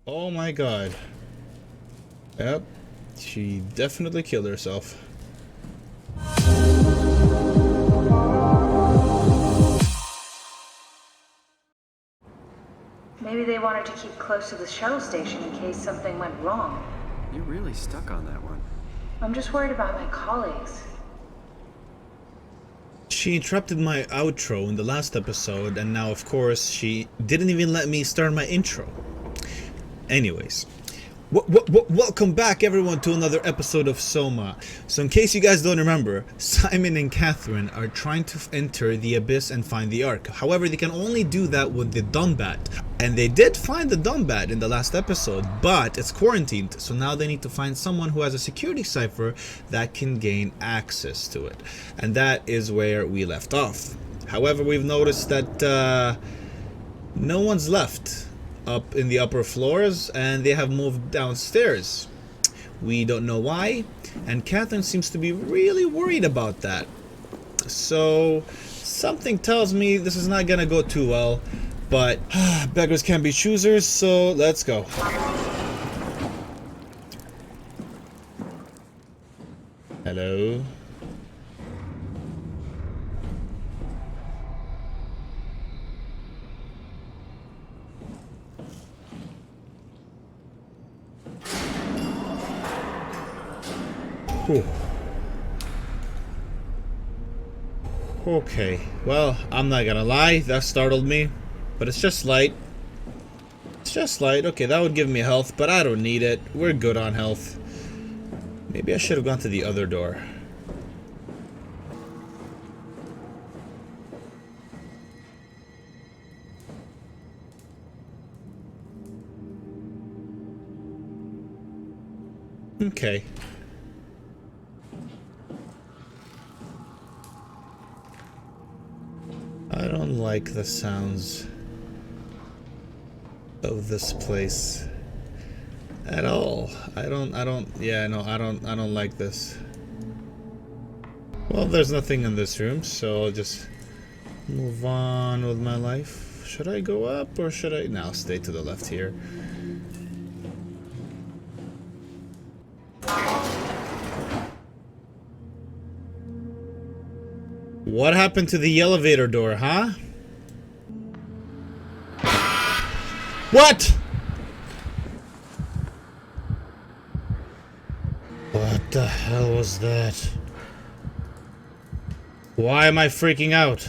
Oh my god. Yep. She definitely killed herself. Maybe they wanted to keep close to the shuttle station in case something went wrong. You really stuck on that one. I'm just worried about my colleagues. She interrupted my outro in the last episode, and now of course she didn't even let me start my intro. Anyways, welcome back everyone to another episode of SOMA. So in case you guys don't remember, Simon and Catherine are trying to enter the abyss and find the Ark. However, they can only do that with the Dumbat. And they did find the Dumbat in the last episode, but it's quarantined. So now they need to find someone who has a security cipher that can gain access to it. And that is where we left off. However, we've noticed that no one's left up in the upper floors, and they have moved downstairs. We don't know why, and Catherine seems to be really worried about that. So something tells me this is not gonna go too well, but beggars can't be choosers, so let's go. Hello? Whew. Okay, well, I'm not gonna lie, that startled me, but it's just light. It's just light. Okay, that would give me health, but I don't need it. We're good on health. Maybe I should have gone to the other door. Okay. I don't like the sounds of this place at all. I don't like this. Well, there's nothing in this room, so I'll just move on with my life. Should I go up or should I? No, stay to the left here. What happened to the elevator door, huh? What? What the hell was that? Why am I freaking out?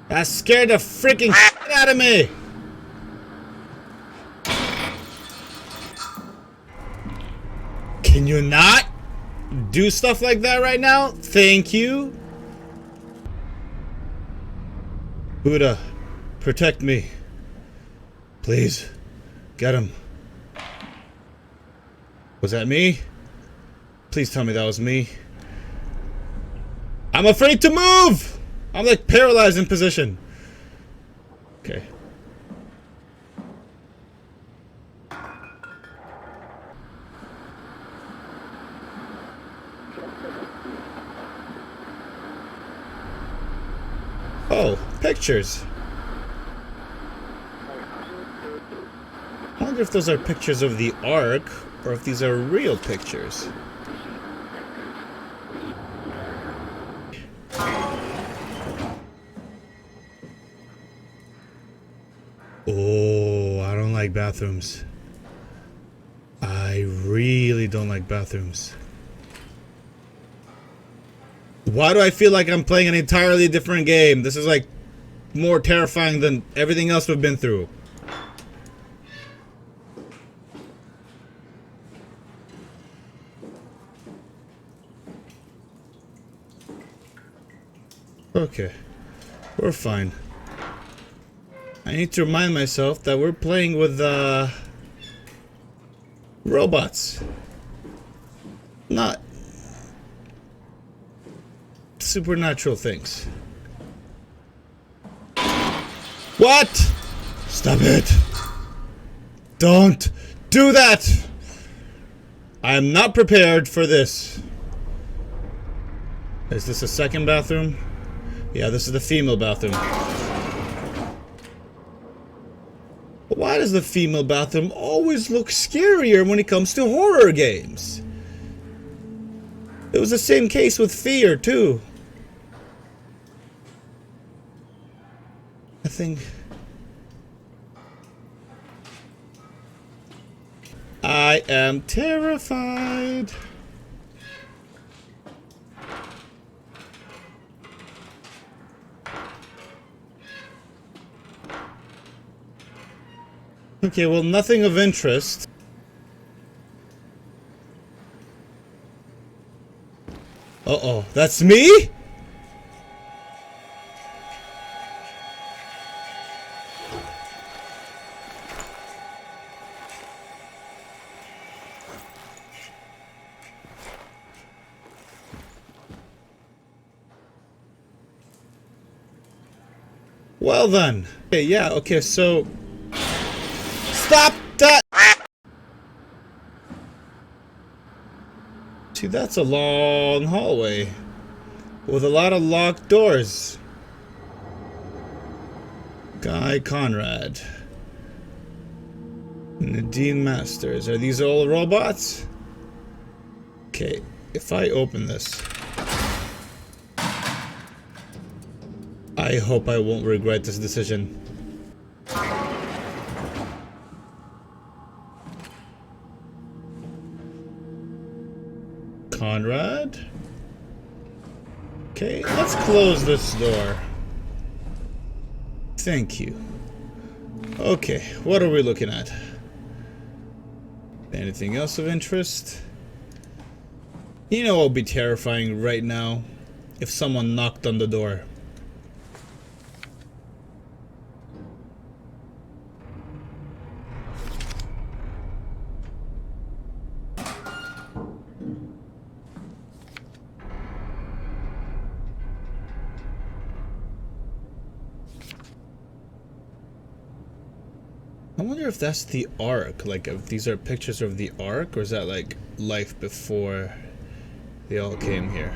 That scared the freaking shit out of me! Can you not do stuff like that right now? Thank you. Buddha, protect me. Please, get him. Was that me? Please tell me that was me. I'm afraid to move! I'm like paralyzed in position. Okay. Oh, pictures. I wonder if those are pictures of the Ark, or if these are real pictures. Oh, I don't like bathrooms. I really don't like bathrooms. Why do I feel like I'm playing an entirely different game? This is like more terrifying than everything else we've been through. Okay, we're fine. I need to remind myself that we're playing with robots, not supernatural things. What? Stop it. Don't do that. I am not prepared for this. Is this a second bathroom? Yeah, this is the female bathroom. Why does the female bathroom always look scarier when it comes to horror games? It was the same case with Fear, too. I think... I am terrified. Okay, well, nothing of interest. Uh-oh, that's me? Well then. Okay, yeah, okay, so... Stop that! See, that's a long hallway with a lot of locked doors. Guy Conrad. Nadine Masters. Are these all robots? Okay, if I open this... I hope I won't regret this decision. Conrad? Okay, let's close this door. Thank you. Okay, what are we looking at? Anything else of interest? You know what would be terrifying right now? If someone knocked on the door. I wonder if that's the Ark, like if these are pictures of the Ark, or is that like life before they all came here?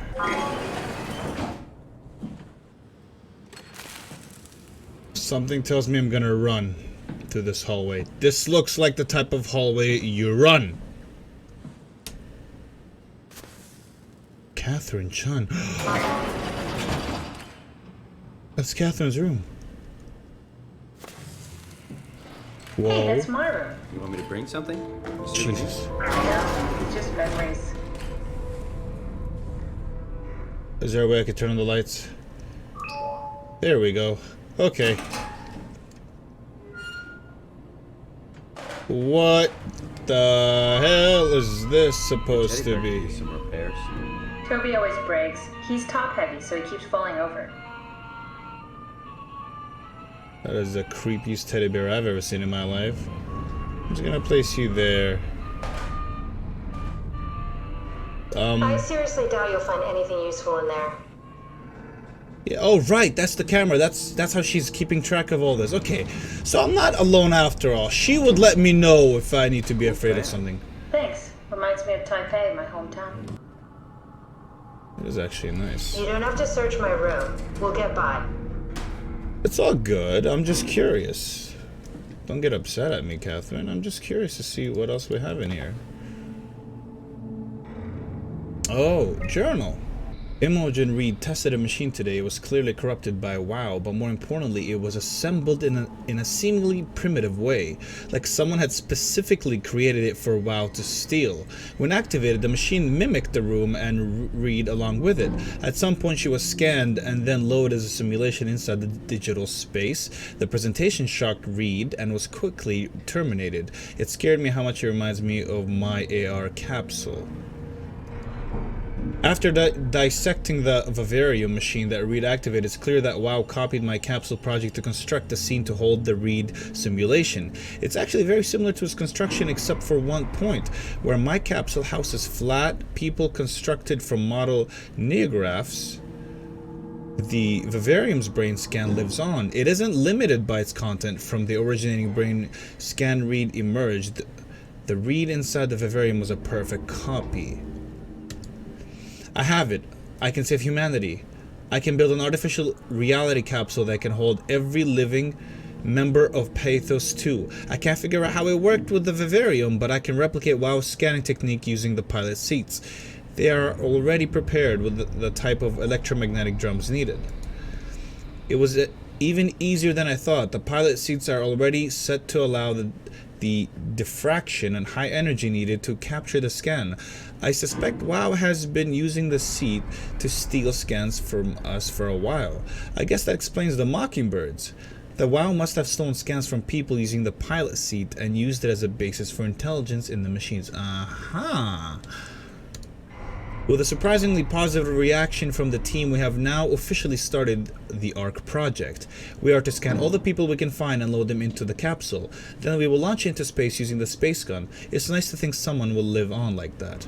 Something tells me I'm gonna run through this hallway. This looks like the type of hallway you run. Catherine Chun. That's Catherine's room. Whoa. Hey, that's my room. You want me to bring something? Jesus. No, it's just memories. Is there a way I could turn on the lights? There we go. Okay. What the hell is this supposed to be? Some repairs. Toby always breaks. He's top heavy, so he keeps falling over. That is the creepiest teddy bear I've ever seen in my life. I'm just gonna place you there. I seriously doubt you'll find anything useful in there. Yeah, oh right, that's the camera. That's how she's keeping track of all this. Okay, so I'm not alone after all. She would let me know if I need to be afraid of something. Thanks. Reminds me of Taipei, my hometown. It is actually nice. You don't have to search my room. We'll get by. It's all good. I'm just curious. Don't get upset at me, Catherine. I'm just curious to see what else we have in here. Oh, journal. Imogen Reed tested a machine today. It was clearly corrupted by WoW, but more importantly, it was assembled in a seemingly primitive way, like someone had specifically created it for WoW to steal. When activated, the machine mimicked the room and Reed along with it. At some point, she was scanned and then loaded as a simulation inside the digital space. The presentation shocked Reed and was quickly terminated. It scared me how much it reminds me of my AR capsule. After dissecting the vivarium machine that Reed activated, it's clear that WoW copied my capsule project to construct a scene to hold the Reed simulation. It's actually very similar to its construction except for one point, where my capsule houses flat people constructed from model neographs. The vivarium's brain scan lives on. It isn't limited by its content from the originating brain scan Reed emerged. The Reed inside the vivarium was a perfect copy. I have it. I can save humanity. I can build an artificial reality capsule that can hold every living member of Pathos 2. I can't figure out how it worked with the Vivarium, but I can replicate WoW's scanning technique using the pilot seats. They are already prepared with the type of electromagnetic drums needed. It was even easier than I thought. The pilot seats are already set to allow the diffraction and high energy needed to capture the scan. I suspect WoW has been using the seat to steal scans from us for a while. I guess that explains the Mockingbirds. The WoW must have stolen scans from people using the pilot seat and used it as a basis for intelligence in the machines. Aha! With a surprisingly positive reaction from the team, we have now officially started the ARC project. We are to scan all the people we can find and load them into the capsule. Then we will launch into space using the space gun. It's nice to think someone will live on like that.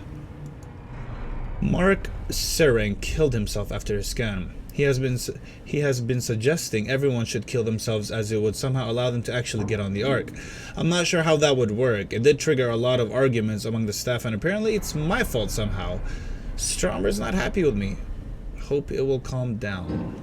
Mark Sereng killed himself after his scan. He has been suggesting everyone should kill themselves as it would somehow allow them to actually get on the Ark. I'm not sure how that would work. It did trigger a lot of arguments among the staff, and apparently it's my fault somehow. Stromber's not happy with me. Hope it will calm down.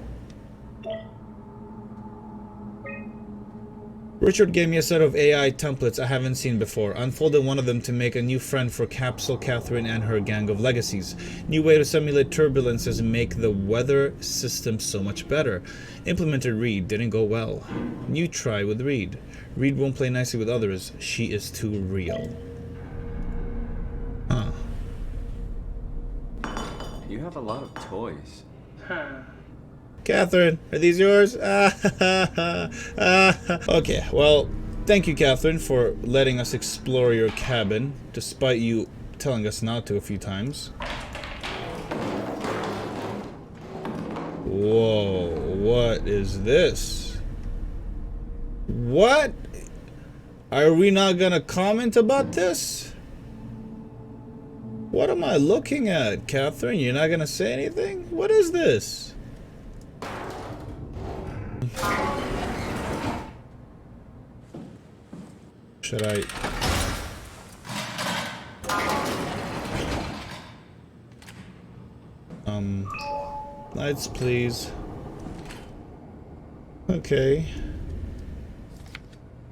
Richard gave me a set of AI templates I haven't seen before. Unfolded one of them to make a new friend for Capsule Catherine and her gang of legacies. New way to simulate turbulences and make the weather system so much better. Implemented Reed, didn't go well. New try with Reed. Reed won't play nicely with others. She is too real. Huh. You have a lot of toys. Catherine, are these yours? Okay, well, thank you, Catherine, for letting us explore your cabin, despite you telling us not to a few times. Whoa, what is this? What? Are we not gonna comment about this? What am I looking at, Catherine? You're not gonna say anything? What is this? Should I... Lights, please. Okay.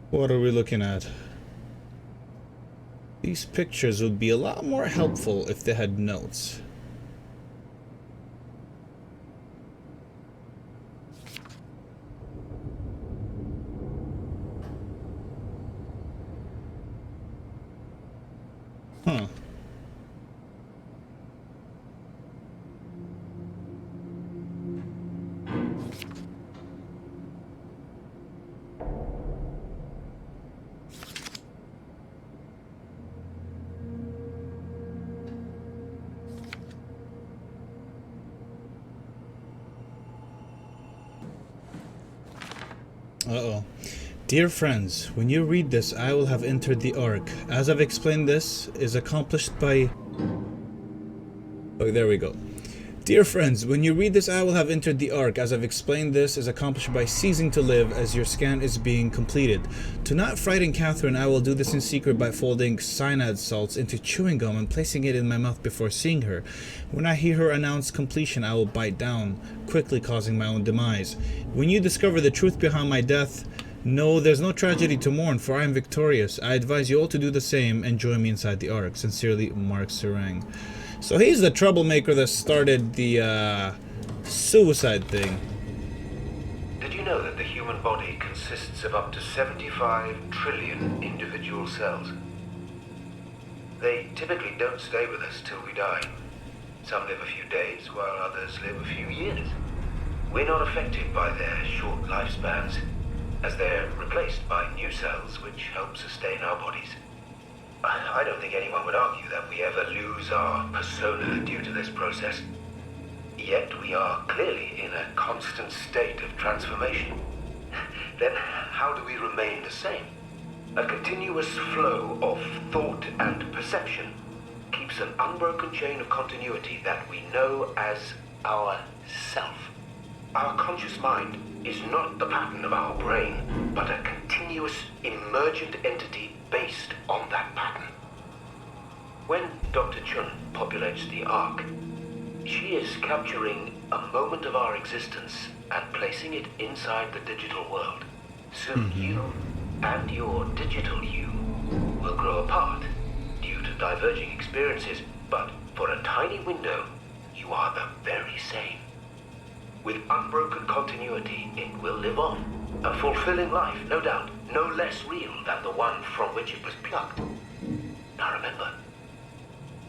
What are we looking at? These pictures would be a lot more helpful if they had notes. Huh. Uh-oh. Dear friends, when you read this, I will have entered the Ark. As I've explained, this is accomplished by... Oh, there we go. Dear friends, when you read this, I will have entered the Ark. As I've explained, this is accomplished by ceasing to live as your scan is being completed. To not frighten Catherine, I will do this in secret by folding cyanide salts into chewing gum and placing it in my mouth before seeing her. When I hear her announce completion, I will bite down, quickly causing my own demise. When you discover the truth behind my death, no, there's no tragedy to mourn, for I am victorious. I advise you all to do the same and join me inside the Ark. Sincerely, Mark Sereng. So he's the troublemaker that started the suicide thing. Did you know that the human body consists of up to 75 trillion individual cells? They typically don't stay with us till we die. Some live a few days, while others live a few years. We're not affected by their short lifespans, as they're replaced by new cells which help sustain our bodies. I don't think anyone would argue that we ever lose our persona due to this process. Yet we are clearly in a constant state of transformation. Then how do we remain the same? A continuous flow of thought and perception keeps an unbroken chain of continuity that we know as our self. Our conscious mind is not the pattern of our brain, but a continuous emergent entity based on that pattern. When Dr. Chun populates the Ark, she is capturing a moment of our existence and placing it inside the digital world. Soon you and your digital you will grow apart due to diverging experiences, but for a tiny window, you are the very same. With unbroken continuity, it will live on. A fulfilling life, no doubt, no less real than the one from which it was plucked. Now remember,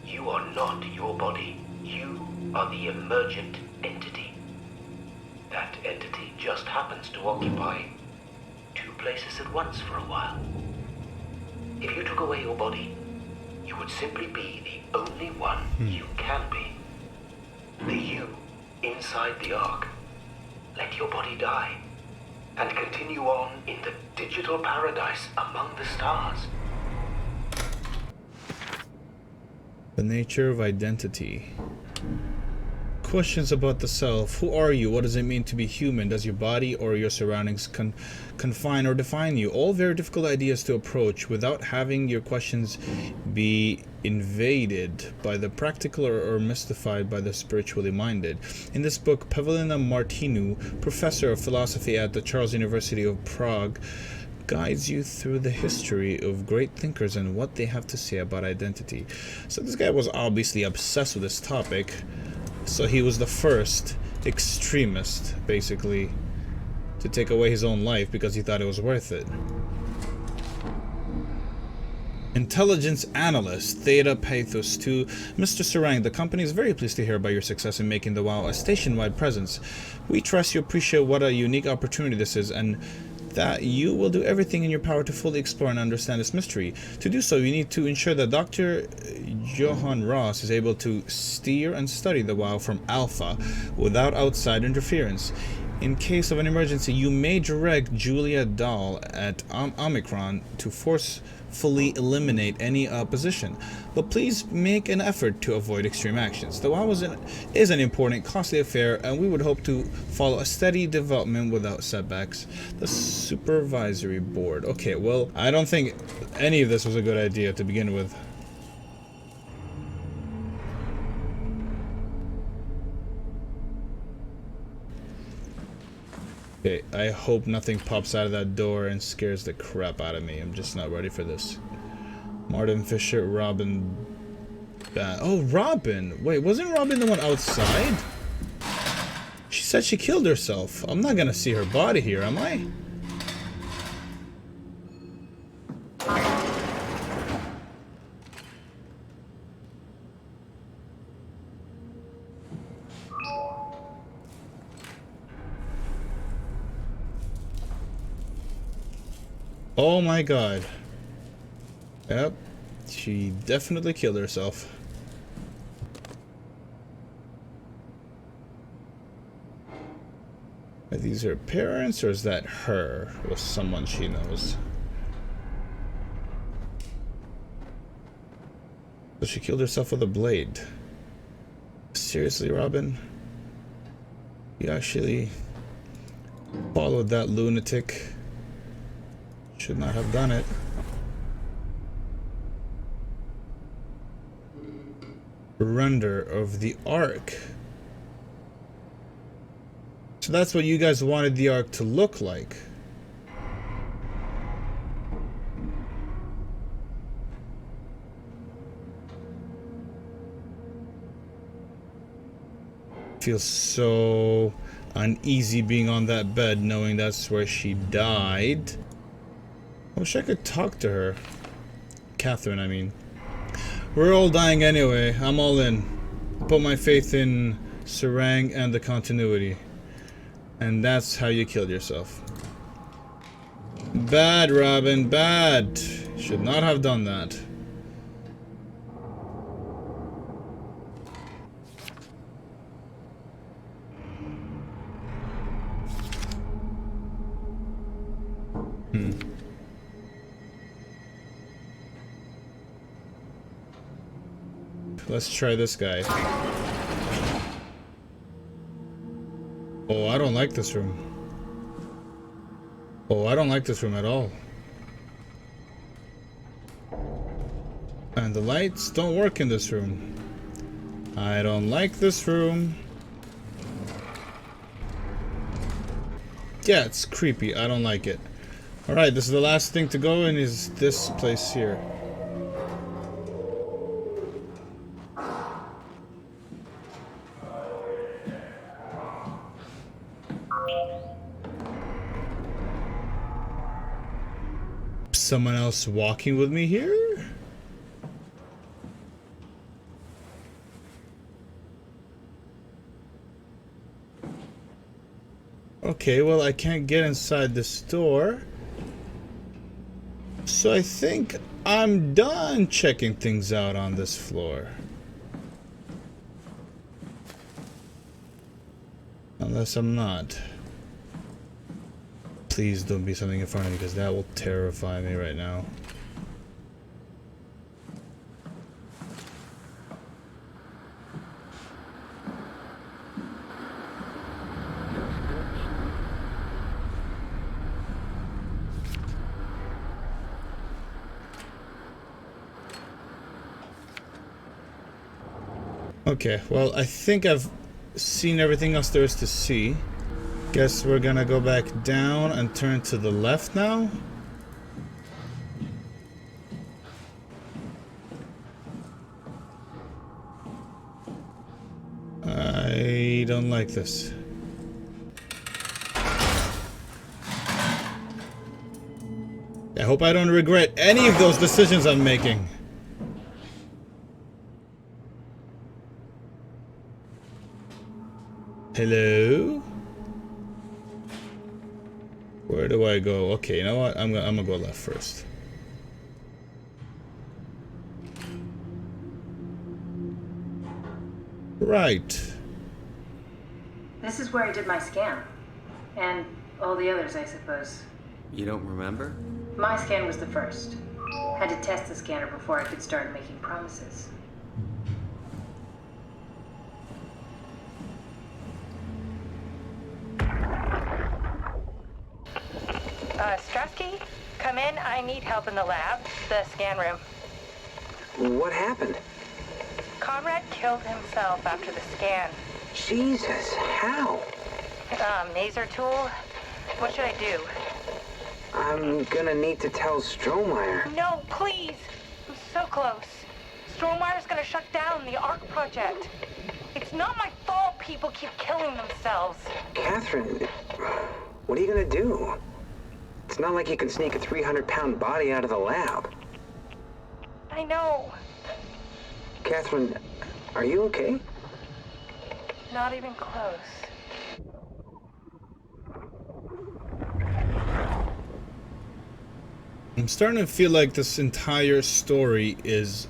you are not your body. You are the emergent entity. That entity just happens to occupy two places at once for a while. If you took away your body, you would simply be the only one you can be. The you inside the Ark. Let your body die and continue on in the digital paradise among the stars. The nature of identity. Questions about the self. Who are you? What does it mean to be human? Does your body or your surroundings confine or define you? All very difficult ideas to approach without having your questions be invaded by the practical or mystified by the spiritually minded. In this book, Pavlina Martinu, professor of philosophy at the Charles University of Prague, guides you through the history of great thinkers and what they have to say about identity. So this guy was obviously obsessed with this topic. So he was the first extremist, basically, to take away his own life because he thought it was worth it. Intelligence Analyst, Theta Pathos to Mr. Sarang, the company is very pleased to hear about your success in making the WoW a station-wide presence. We trust you appreciate what a unique opportunity this is and that you will do everything in your power to fully explore and understand this mystery. To do so, you need to ensure that Dr. Johan Ross is able to steer and study the WoW from Alpha without outside interference. In case of an emergency, you may direct Julia Dahl at Omicron to forcefully eliminate any opposition, but please make an effort to avoid extreme actions. The WoW is an important, costly affair, and we would hope to follow a steady development without setbacks. The Supervisory Board. Okay, well, I don't think any of this was a good idea to begin with. Okay, I hope nothing pops out of that door and scares the crap out of me. I'm just not ready for this. Martin Fisher, Robin... oh, Robin! Wait, wasn't Robin the one outside? She said she killed herself. I'm not gonna see her body here, am I? Oh my god. Yep. She definitely killed herself. Are these her parents or is that her or someone she knows? So she killed herself with a blade. Seriously, Robin? You actually followed that lunatic? Should not have done it. Render of the Ark. So that's what you guys wanted the Ark to look like. Feels so uneasy being on that bed knowing that's where she died. I wish I could talk to her. Catherine, I mean. We're all dying anyway. I'm all in. Put my faith in Sarang and the continuity. And that's how you killed yourself. Bad, Robin, bad. Should not have done that. Let's try this guy. Oh, I don't like this room. Oh, I don't like this room at all. And the lights don't work in this room. I don't like this room. Yeah, it's creepy. I don't like it. Alright, this is the last thing to go in, is this place here. Someone else walking with me here? Okay, well, I can't get inside this door. So I think I'm done checking things out on this floor. Unless I'm not. Please don't be something in front of me, because that will terrify me right now. Okay, well, I think I've seen everything else there is to see. Guess we're gonna go back down and turn to the left now. I don't like this. I hope I don't regret any of those decisions I'm making. Hello? Where do I go? Okay, you know what? I'm gonna go left first. Right. This is where I did my scan. And all the others, I suppose. You don't remember? My scan was the first. Had to test the scanner before I could start making promises. Strasky, come in. I need help in the lab, the scan room. What happened? Conrad killed himself after the scan. Jesus, how? Maser tool? What should I do? I'm gonna need to tell Strohmeyer. No, please! I'm so close. Strohmeyer's gonna shut down the ARC project. It's not my fault people keep killing themselves. Catherine, what are you gonna do? It's not like you can sneak a 300-pound body out of the lab. I know. Catherine, are you okay? Not even close. I'm starting to feel like this entire story is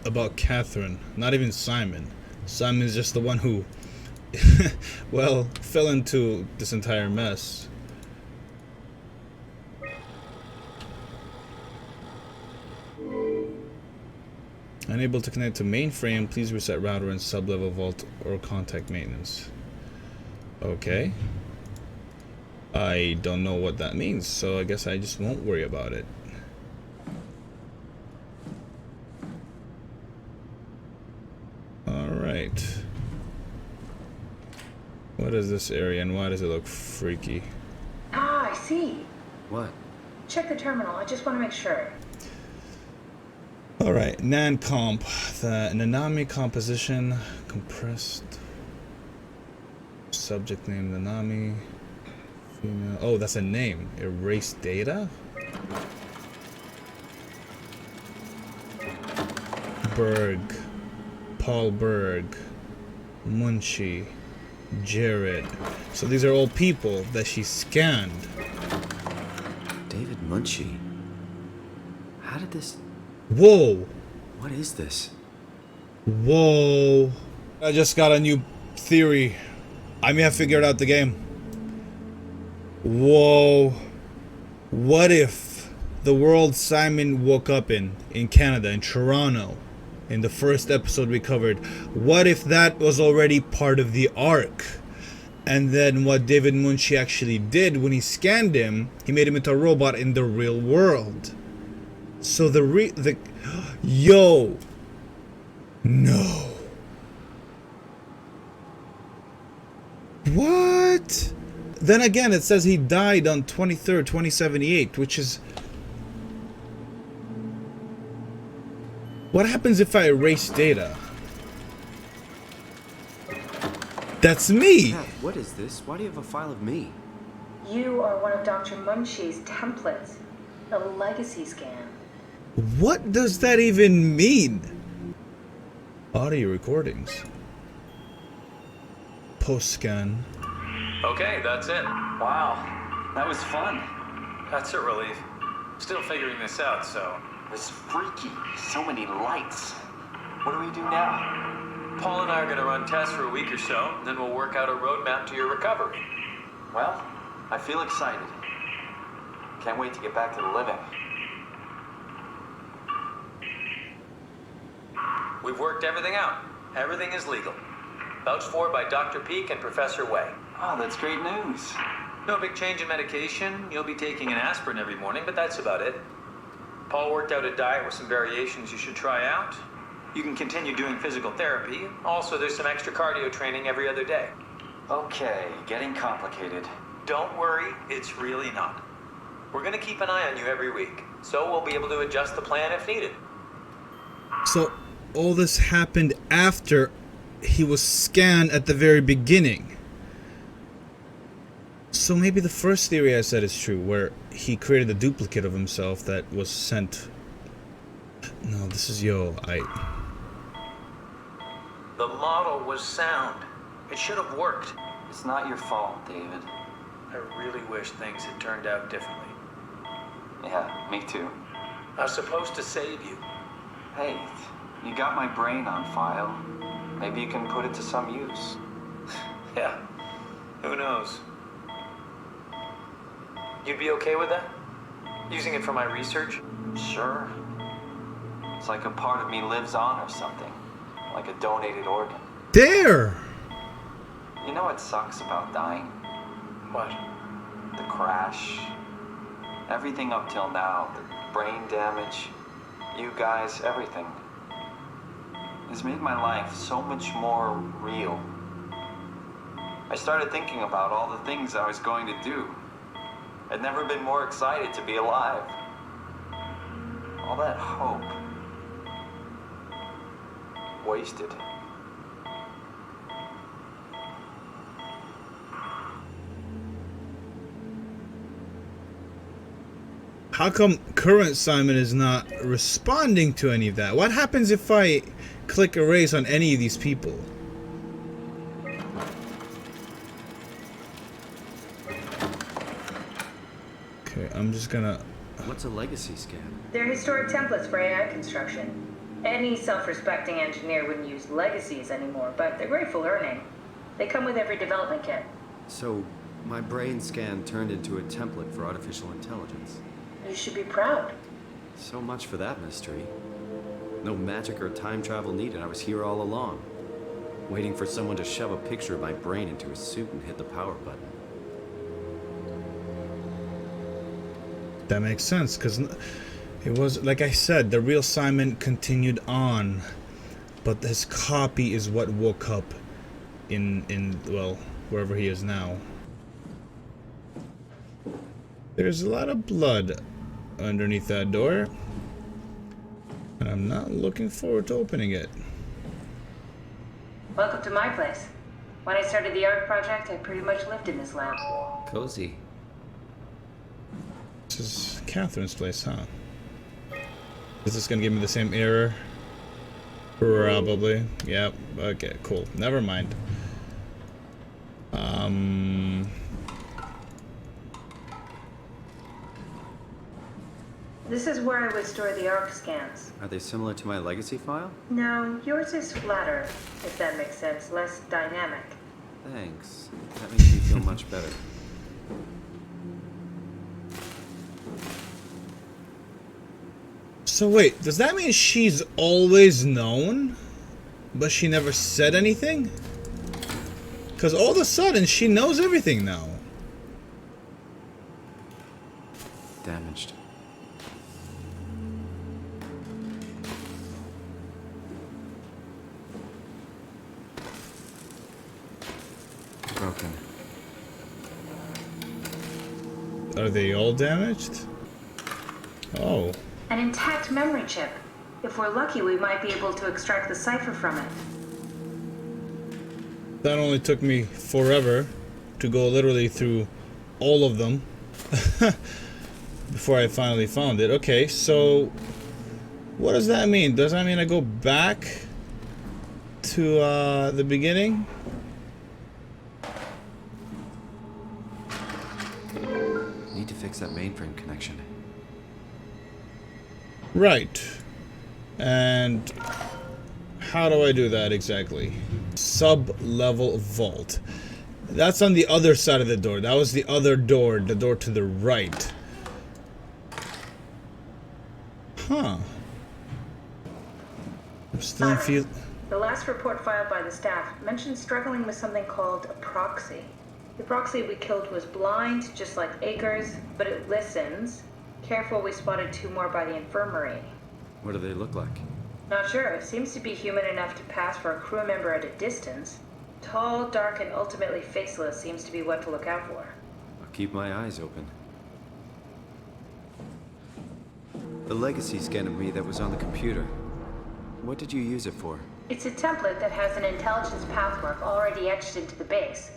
about Catherine, not even Simon. Simon is just the one who, well, fell into this entire mess. Unable to connect to mainframe, please reset router and sub-level vault or contact maintenance. Okay. I don't know what that means, so I guess I just won't worry about it. Alright. What is this area and why does it look freaky? Ah, I see. What? Check the terminal. I just want to make sure. Alright, NaNComp. The Nanami composition. Compressed. Subject name Nanami. Female. Oh, that's a name. Erase data? Berg. Paul Berg. Munchie. Jared. So these are all people that she scanned. David Munchie. How did this... Whoa! What is this? Whoa! I just got a new theory. I may have figured out the game. Whoa! What if the world Simon woke up in Canada, in Toronto, in the first episode we covered, what if that was already part of the ARC? And then what David Munchie actually did when he scanned him, he made him into a robot in the real world. So yo, no. What? then again, it says he died on 23rd, 2078, which is... What happens if I erase data? That's me! Dad, what is this? Why do you have a file of me? You are one of Dr. Munchie's templates. A legacy scan. What does that even mean? Audio recordings. Post-scan. Okay, that's it. Wow, that was fun. That's a relief. Still figuring this out, so... This freaky. So many lights. What do we do now? Paul and I are going to run tests for a week or so, and then we'll work out a roadmap to your recovery. Well, I feel excited. Can't wait to get back to the living. We've worked everything out. Everything is legal. Vouched for by Dr. Peak and Professor Way. Oh, that's great news. No big change in medication. You'll be taking an aspirin every morning, but that's about it. Paul worked out a diet with some variations you should try out. You can continue doing physical therapy. Also, there's some extra cardio training every other day. Okay, getting complicated. Don't worry, it's really not. We're going to keep an eye on you every week, so we'll be able to adjust the plan if needed. So, all this happened after he was scanned at the very beginning. So maybe the first theory I said is true, where he created a duplicate of himself that was sent... No, this is The model was sound. It should have worked. It's not your fault, David. I really wish things had turned out differently. Yeah, me too. I was supposed to save you. Hey, you got my brain on file. Maybe you can put it to some use. Yeah, who knows? You'd be okay with that? Using it for my research? Sure. It's like a part of me lives on or something. Like a donated organ. There! You know what sucks about dying? What? The crash. Everything up till now. The brain damage. You guys, everything. Has made my life so much more real. I started thinking about all the things I was going to do. I'd never been more excited to be alive. All that hope. Wasted. How come current Simon is not responding to any of that? What happens if I click erase on any of these people? Okay, I'm just gonna... What's a legacy scan? They're historic templates for AI construction. Any self-respecting engineer wouldn't use legacies anymore, but they're great for learning. They come with every development kit. So, my brain scan turned into a template for artificial intelligence. You should be proud. So much for that mystery. No magic or time travel needed. I was here all along, waiting for someone to shove a picture of my brain into a suit and hit the power button. That makes sense, because it was, like I said, the real Simon continued on, but his copy is what woke up in well, wherever he is now. There's a lot of blood underneath that door, and I'm not looking forward to opening it. Welcome to my place. When I started the art project, I pretty much lived in this lab. Cozy. This is Catherine's place, huh? Is this gonna give me the same error? Probably. Yep. Okay, cool. Never mind. This is where I would store the ARC scans. Are they similar to my legacy file? No, yours is flatter, if that makes sense. Less dynamic. Thanks. That makes me feel much better. So wait, does that mean she's always known, but she never said anything? Because all of a sudden, she knows everything now. Damaged. Broken. Are they all damaged? Oh. An intact memory chip. If we're lucky, we might be able to extract the cipher from it. That only took me forever to go literally through all of them before I finally found it. Okay, so what does that mean? Does that mean I go back to the beginning? Need to fix that mainframe connection. Right. And how do I do that exactly? Sub-level vault. That's on the other side of the door. That was the other door, the door to the right. Huh. I'm still feel. The last report filed by the staff mentioned struggling with something called a proxy. The proxy we killed was blind, just like Akers, but it listens. Careful, we spotted 2 more by the infirmary. What do they look like? Not sure. It seems to be human enough to pass for a crew member at a distance. Tall, dark, and ultimately faceless seems to be what to look out for. I'll keep my eyes open. The legacy scan of me that was on the computer. What did you use it for? It's a template that has an intelligence pathwork already etched into the base.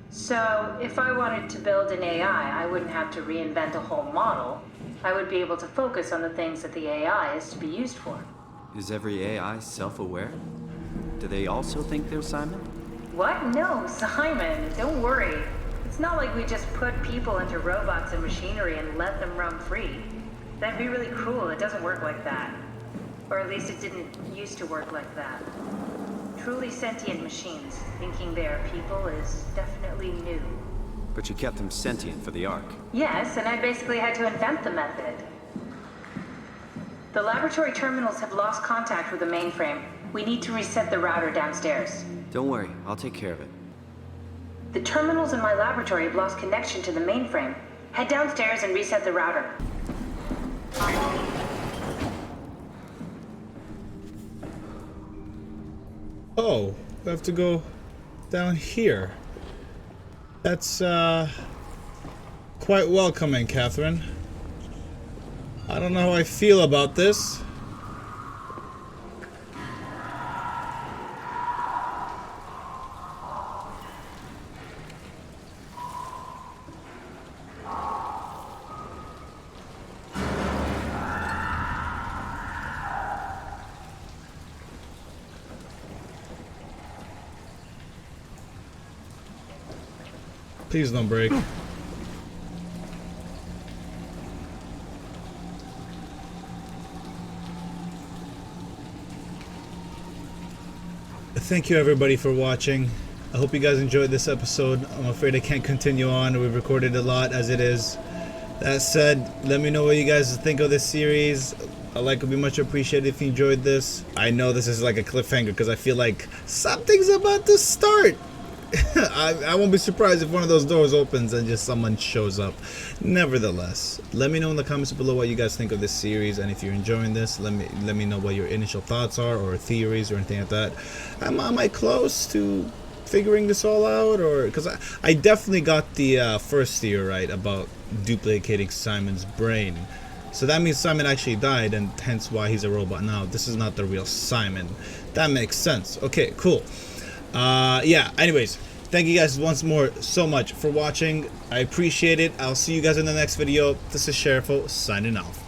So, if I wanted to build an AI, I wouldn't have to reinvent a whole model. I would be able to focus on the things that the AI is to be used for. Is every AI self-aware? Do they also think they're Simon? What? No, Simon, don't worry. It's not like we just put people into robots and machinery and let them roam free. That'd be really cruel. It doesn't work like that. Or at least it didn't used to work like that. Truly sentient machines thinking they are people is definitely new. But you kept them sentient for the Ark. Yes, and I basically had to invent the method. The laboratory terminals have lost contact with the mainframe. We need to reset the router downstairs. Don't worry, I'll take care of it. The terminals in my laboratory have lost connection to the mainframe. Head downstairs and reset the router. Oh, we have to go down here. That's quite welcoming, Catherine. I don't know how I feel about this. Please don't break. Thank you everybody for watching. I hope you guys enjoyed this episode. I'm afraid I can't continue on. We've recorded a lot as it is. That said, let me know what you guys think of this series. A like would be much appreciated if you enjoyed this. I know this is like a cliffhanger because I feel like something's about to start. I won't be surprised if one of those doors opens and just someone shows up. Nevertheless, let me know in the comments below what you guys think of this series, and if you're enjoying this, let me know what your initial thoughts are or theories or anything like that. Am I close to figuring this all out, or because I definitely got the first theory right about duplicating Simon's brain. So that means Simon actually died, and hence why he's a robot now. This is not the real Simon. That makes sense. Okay, cool. Yeah, anyways, thank you guys once more so much for watching. I appreciate it. I'll see you guys in the next video. This is Sheriffo signing off.